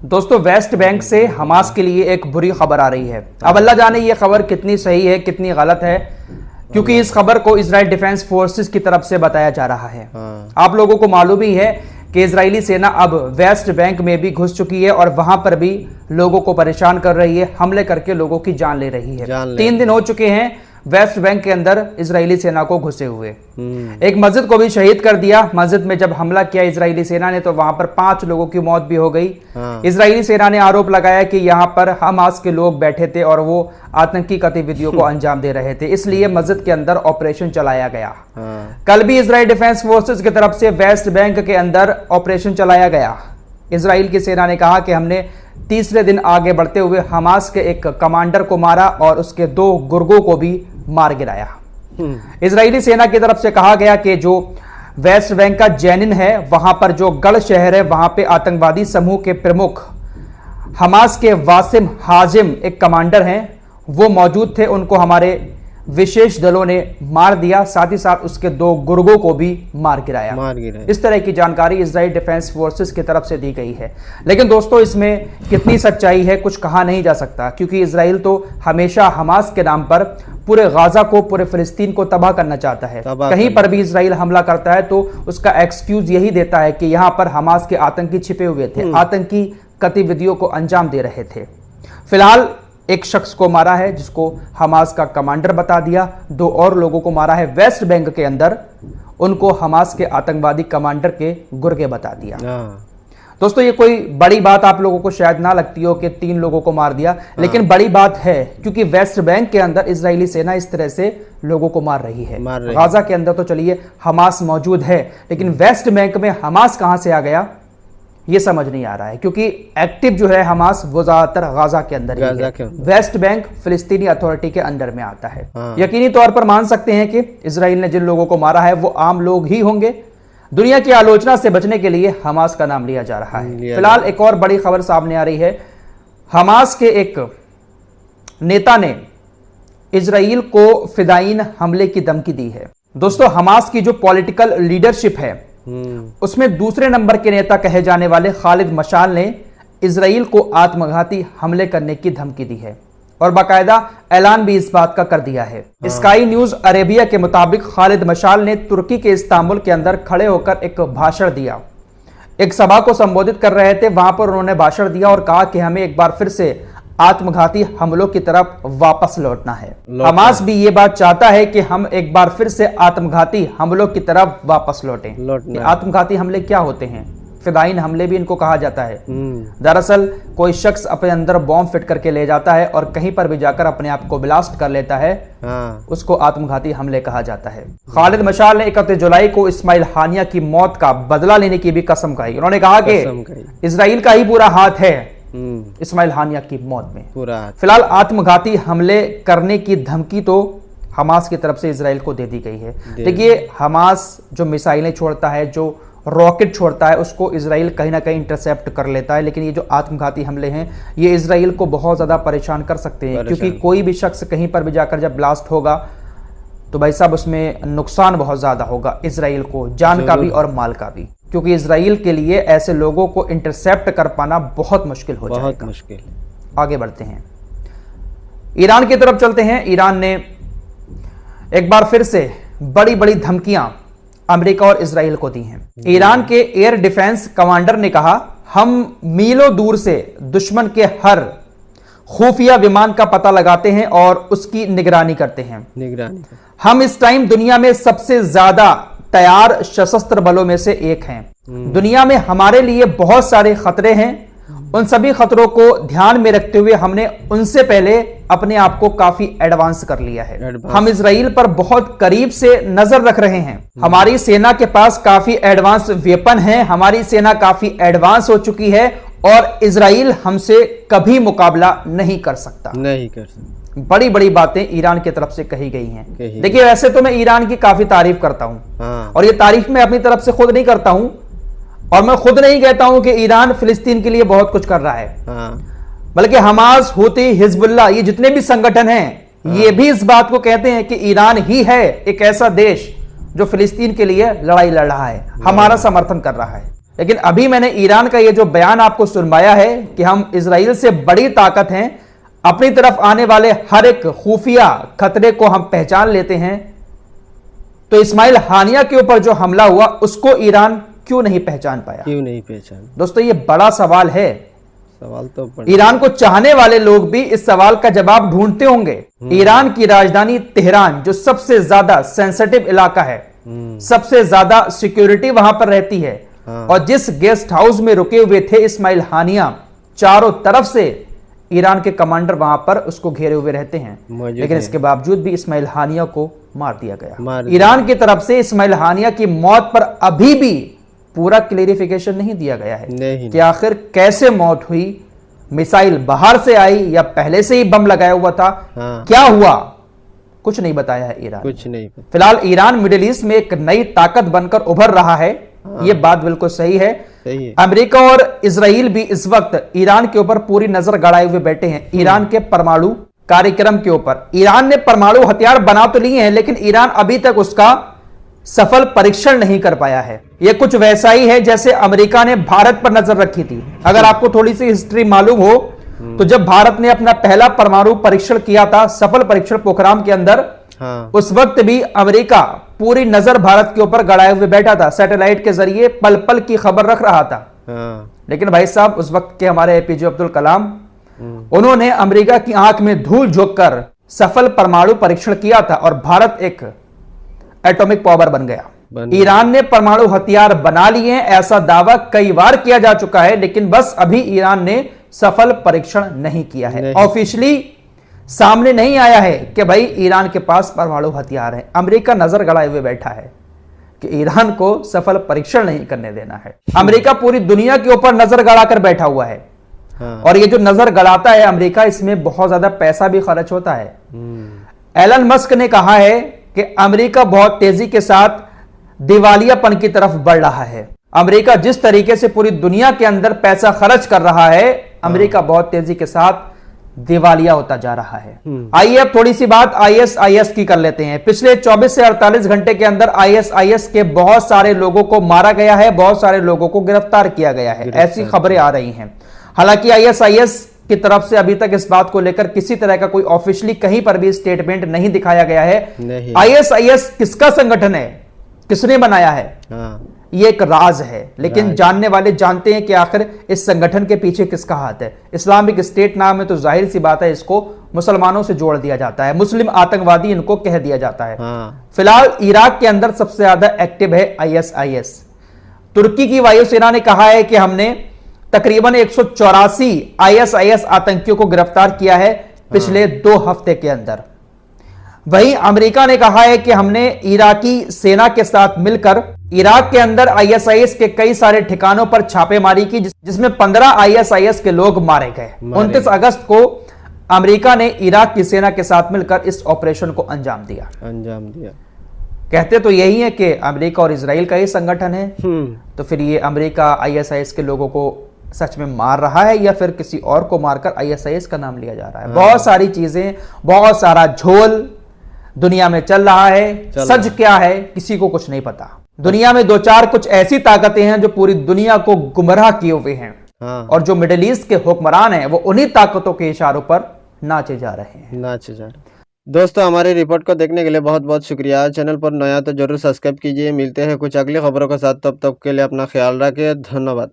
दोस्तों, West Bank से Hamas के लिए एक बुरी खबर आ रही है। अब अल्लाह जाने ये खबर कितनी सही है कितनी गलत है, क्योंकि इस खबर को इजराइल डिफेंस फोर्सेस की तरफ से बताया जा रहा है। आप लोगों को मालूम ही है कि इजरायली सेना अब वेस्ट बैंक में भी घुस चुकी है और वहां पर भी लोगों को परेशान कर रही है, हमले करके लोगों की जान ले रही है। 3 दिन हो चुके हैं वेस्ट बैंक के अंदर इजरायली सेना को घुसे हुए। एक मस्जिद को भी शहीद कर दिया। मस्जिद में जब हमला किया इजरायली सेना ने तो वहां पर 5 लोगों की मौत भी हो गई। इजरायली सेना ने आरोप लगाया कि यहां पर हमास के लोग बैठे थे और वो आतंकी गतिविधियों को अंजाम दे रहे थे, इसलिए मस्जिद के अंदर ऑपरेशन चलाया गया। कल भी इजराइल डिफेंस फोर्सेस की तरफ से वेस्ट बैंक के अंदर ऑपरेशन चलाया गया। इजराइल की सेना ने कहा कि हमने तीसरे दिन आगे बढ़ते हुए हमास के एक कमांडर को मारा और उसके 2 गुर्गों को भी मार गिराया। इजरायली सेना की तरफ से कहा गया कि जो वेस्ट बैंक का जेनिन है, वहां पर जो गढ़ शहर है, वहां पे आतंकवादी समूह के प्रमुख हमास के वासिम हाजिम एक कमांडर हैं, वो मौजूद थे। उनको हमारे विशेष दलों ने मार दिया, साथ ही साथ उसके 2 गुर्गों को भी मार गिराया। इस तरह की जानकारी इजराइल डिफेंस फोर्सेस की तरफ से दी गई है। लेकिन दोस्तों, इसमें कितनी सच्चाई है कुछ कहा नहीं जा सकता, क्योंकि इजराइल तो हमेशा हमास के नाम पर पूरे गाजा को, पूरे फिलिस्तीन को तबाह करना चाहता है। कहीं पर भी इजराइल हमला करता है तो उसका एक्सक्यूज यही देता है कि यहां पर हमास के आतंकी छिपे हुए थे, आतंकी गतिविधियों को अंजाम दे रहे थे। फिलहाल एक शख्स को मारा है जिसको हमास का कमांडर बता दिया, 2 और लोगों को मारा है वेस्ट बैंक के अंदर, उनको हमास के आतंकवादी कमांडर के गुर्गे बता दिया। दोस्तों, ये कोई बड़ी बात आप लोगों को शायद ना लगती हो कि 3 लोगों को मार दिया, लेकिन बड़ी बात है, क्योंकि वेस्ट बैंक के अंदर इजरायली सेना इस तरह से लोगों को मार रही है। गाजा के अंदर तो चलिए हमास मौजूद है, लेकिन वेस्ट बैंक में हमास कहां से आ गया ये समझ नहीं आ रहा है, क्योंकि एक्टिव जो है हमास वो ज्यादातर गाजा के अंदर ही है। वेस्ट बैंक फिलिस्तीनी अथॉरिटी के अंडर में आता है। यकीनी तौर पर मान सकते हैं कि इजराइल ने जिन लोगों को मारा है वो आम लोग ही होंगे। दुनिया की आलोचना से बचने के लिए हमास का नाम लिया जा रहा है। फिलहाल एक और बड़ी खबर सामने आ रही है। हमास के एक नेता ने इजराइल को फिदायीन हमले की धमकी दी है। दोस्तों, हमास की जो पॉलिटिकल लीडरशिप है उसमें दूसरे नंबर के नेता कहे जाने वाले खालिद मशाल ने इजराइल को आत्मघाती हमले करने की धमकी दी है और बाकायदा ऐलान भी इस बात का कर दिया है। स्काई न्यूज अरेबिया के मुताबिक खालिद मशाल ने तुर्की के इस्तांबुल के अंदर खड़े होकर एक भाषण दिया। एक सभा को संबोधित कर रहे थे, वहां पर उन्होंने भाषण दिया और कहा कि हमें एक बार फिर से आत्मघाती हमलों की तरफ वापस लौटना है। हमास भी ये बात चाहता है कि हम एक बार फिर से आत्मघाती हमलों की तरफ वापस लौटें। आत्मघाती हमले क्या होते हैं? फिदायीन हमले भी इनको कहा जाता है। दरअसल कोई शख्स अपने अंदर बॉम्ब फिट करके ले जाता है और कहीं पर भी जाकर अपने आप को ब्लास्ट कर लेता है, उसको आत्मघाती हमले कहा जाता है। खालिद मशाल ने 31 जुलाई को इस्माइल हानिया की मौत का बदला लेने की भी कसम खाई। उन्होंने कहा कि इजराइल का ही पूरा हाथ है इस्माइल हानिया की मौत में। फिलहाल आत्मघाती हमले करने की धमकी तो हमास की तरफ से इजराइल को दे दी गई है। देखिए, हमास जो मिसाइलें छोड़ता है, जो रॉकेट छोड़ता है, उसको इजराइल कहीं ना कहीं इंटरसेप्ट कर लेता है, लेकिन ये जो आत्मघाती हमले हैं ये इजराइल को बहुत ज्यादा परेशान कर सकते हैं, क्योंकि कोई भी शख्स कहीं पर भी जाकर जब ब्लास्ट होगा तो भाई साहब उसमें नुकसान बहुत ज्यादा होगा इजराइल को, जान का भी और माल का भी, क्योंकि इजराइल के लिए ऐसे लोगों को इंटरसेप्ट कर पाना बहुत मुश्किल हो जाएगा। बहुत मुश्किल। आगे बढ़ते हैं, ईरान की तरफ चलते हैं। ईरान ने एक बार फिर से बड़ी बड़ी धमकियां अमेरिका और इजराइल को दी हैं। ईरान के एयर डिफेंस कमांडर ने कहा, हम मीलों दूर से दुश्मन के हर खुफिया विमान का पता लगाते हैं और उसकी निगरानी करते हैं। हम इस टाइम दुनिया में सबसे ज्यादा तैयार सशस्त्र बलों में से एक हैं। दुनिया में हमारे लिए बहुत सारे खतरे हैं, उन सभी खतरों को ध्यान में रखते हुए हमने उनसे पहले अपने आप को काफी एडवांस कर लिया है। हम इजराइल पर बहुत करीब से नजर रख रहे हैं। हमारी सेना के पास काफी एडवांस वेपन है, हमारी सेना काफी एडवांस हो चुकी है और इजराइल हमसे कभी मुकाबला नहीं कर सकता। बड़ी बड़ी बातें ईरान की तरफ से कही गई हैं। देखिए, वैसे तो मैं ईरान की काफी तारीफ करता हूं और ये तारीफ मैं अपनी तरफ से खुद नहीं करता हूं और मैं खुद नहीं कहता हूं कि ईरान फिलिस्तीन के लिए बहुत कुछ कर रहा है, बल्कि हमास, हूती, हिजबुल्लाह, ये जितने भी संगठन हैं ये भी इस बात को कहते हैं कि ईरान ही है एक ऐसा देश जो फिलिस्तीन के लिए लड़ाई लड़ रहा है, हमारा समर्थन कर रहा है। लेकिन अभी मैंने ईरान का ये जो बयान आपको सुनवाया है कि हम इजराइल से बड़ी ताकत हैं, अपनी तरफ आने वाले हर एक खुफिया खतरे को हम पहचान लेते हैं, तो इस्माइल हानिया के ऊपर जो हमला हुआ उसको ईरान क्यों नहीं पहचान पाया? क्यों नहीं पहचान? दोस्तों ये बड़ा सवाल है। सवाल तो ईरान को चाहने वाले लोग भी इस सवाल का जवाब ढूंढते होंगे। ईरान की राजधानी तेहरान जो सबसे ज्यादा सेंसिटिव इलाका है, सबसे ज्यादा सिक्योरिटी वहां पर रहती है, और जिस गेस्ट हाउस में रुके हुए थे इस्माइल हानिया, चारों तरफ से ईरान के कमांडर वहां पर उसको घेरे हुए रहते हैं, लेकिन इसके बावजूद भी इस्माइल हानिया को मार दिया गया। ईरान की तरफ से इस्माइल हानिया की मौत पर अभी भी पूरा क्लेरिफिकेशन नहीं दिया गया है कि आखिर कैसे मौत हुई, मिसाइल बाहर से आई या पहले से ही बम लगाया हुआ था, क्या हुआ, कुछ नहीं बताया है ईरान। कुछ नहीं। फिलहाल ईरान मिडिल ईस्ट में एक नई ताकत बनकर उभर रहा है, ये बात बिल्कुल सही है। अमेरिका और इजराइल भी इस वक्त ईरान के ऊपर पूरी नजर गड़ाए हुए बैठे हैं, ईरान के परमाणु कार्यक्रम के ऊपर। ईरान ने परमाणु हथियार बना तो लिए हैं, लेकिन ईरान अभी तक उसका सफल परीक्षण नहीं कर पाया है। यह कुछ वैसा ही है जैसे अमेरिका ने भारत पर नजर रखी थी। अगर आपको थोड़ी सी हिस्ट्री मालूम हो तो जब भारत ने अपना पहला परमाणु परीक्षण किया था, सफल परीक्षण पोखराम के अंदर, उस वक्त भी अमेरिका पूरी नजर भारत के ऊपर गड़ाए हुए बैठा था, सैटेलाइट के जरिए पल पल की खबर रख रहा था। लेकिन भाई साहब उस वक्त के हमारे एपीजे अब्दुल कलाम, उन्होंने अमेरिका की आंख में धूल झोंककर सफल परमाणु परीक्षण किया था और भारत एक एटॉमिक पावर बन गया। ईरान ने परमाणु हथियार बना लिए हैं, ऐसा दावा कई बार किया जा चुका है, लेकिन बस अभी ईरान ने सफल परीक्षण नहीं किया है। ऑफिशियली सामने नहीं आया है कि भाई ईरान के पास परमाणु हथियार है। अमेरिका नजर गड़ाए हुए बैठा है कि ईरान को सफल परीक्षण नहीं करने देना है। अमेरिका पूरी दुनिया के ऊपर नजर गड़ाकर बैठा हुआ है, और ये जो नजर गड़ाता है अमेरिका, इसमें बहुत ज्यादा पैसा भी खर्च होता है। एलन मस्क ने कहा है कि अमेरिका बहुत तेजी के साथ दिवालियापन की तरफ बढ़ रहा है। अमेरिका जिस तरीके से पूरी दुनिया के अंदर पैसा खर्च कर रहा है, अमेरिका बहुत तेजी के साथ दिवालिया होता जा रहा है। आइए अब थोड़ी सी बात आईएसआईएस की कर लेते हैं। पिछले 24 से 48 घंटे के अंदर आईएसआईएस के बहुत सारे लोगों को मारा गया है, बहुत सारे लोगों को गिरफ्तार किया गया है, ऐसी खबरें आ रही हैं। हालांकि आईएसआईएस की तरफ से अभी तक इस बात को लेकर किसी तरह का कोई ऑफिशियली कहीं पर भी स्टेटमेंट नहीं दिखाया गया है। आईएसआईएस किसका संगठन है, किसने बनाया है, ये एक राज है, लेकिन जानने वाले जानते हैं कि आखिर इस संगठन के पीछे किसका हाथ है। इस्लामिक स्टेट नाम है तो जाहिर सी बात है इसको मुसलमानों से जोड़ दिया जाता है, मुस्लिम आतंकवादी इनको कह दिया जाता है। फिलहाल इराक के अंदर सबसे ज्यादा एक्टिव है आईएसआईएस। तुर्की की वायुसेना ने कहा है कि हमने तकरीबन 184 आईएसआईएस आतंकियों को गिरफ्तार किया है पिछले 2 हफ्ते के अंदर। वहीं अमेरिका ने कहा है कि हमने इराकी सेना के साथ मिलकर इराक के अंदर आईएसआईएस के कई सारे ठिकानों पर छापेमारी की, जिसमें 15 आईएसआईएस के लोग मारे गए। 29 अगस्त को अमेरिका ने इराक की सेना के साथ मिलकर इस ऑपरेशन को अंजाम दिया। कहते तो यही है कि अमेरिका और इजराइल का ही संगठन है, तो फिर ये अमेरिका आईएसआईएस के लोगों को सच में मार रहा है या फिर किसी और को मारकर आईएसआईएस का नाम लिया जा रहा है? बहुत सारी चीजें, बहुत सारा झोल दुनिया में चल रहा है। सच क्या है किसी को कुछ नहीं पता। दुनिया में 2-4 कुछ ऐसी ताकतें हैं जो पूरी दुनिया को गुमराह किए हुए हैं, और जो मिडिल ईस्ट के हुक्मरान हैं वो उन्हीं ताकतों के इशारों पर नाचे जा रहे हैं। दोस्तों हमारी रिपोर्ट को देखने के लिए बहुत बहुत शुक्रिया। चैनल पर नया तो जरूर सब्सक्राइब कीजिए। मिलते हैं कुछ अगली खबरों के साथ, तब तक के लिए अपना ख्याल रखिए। धन्यवाद।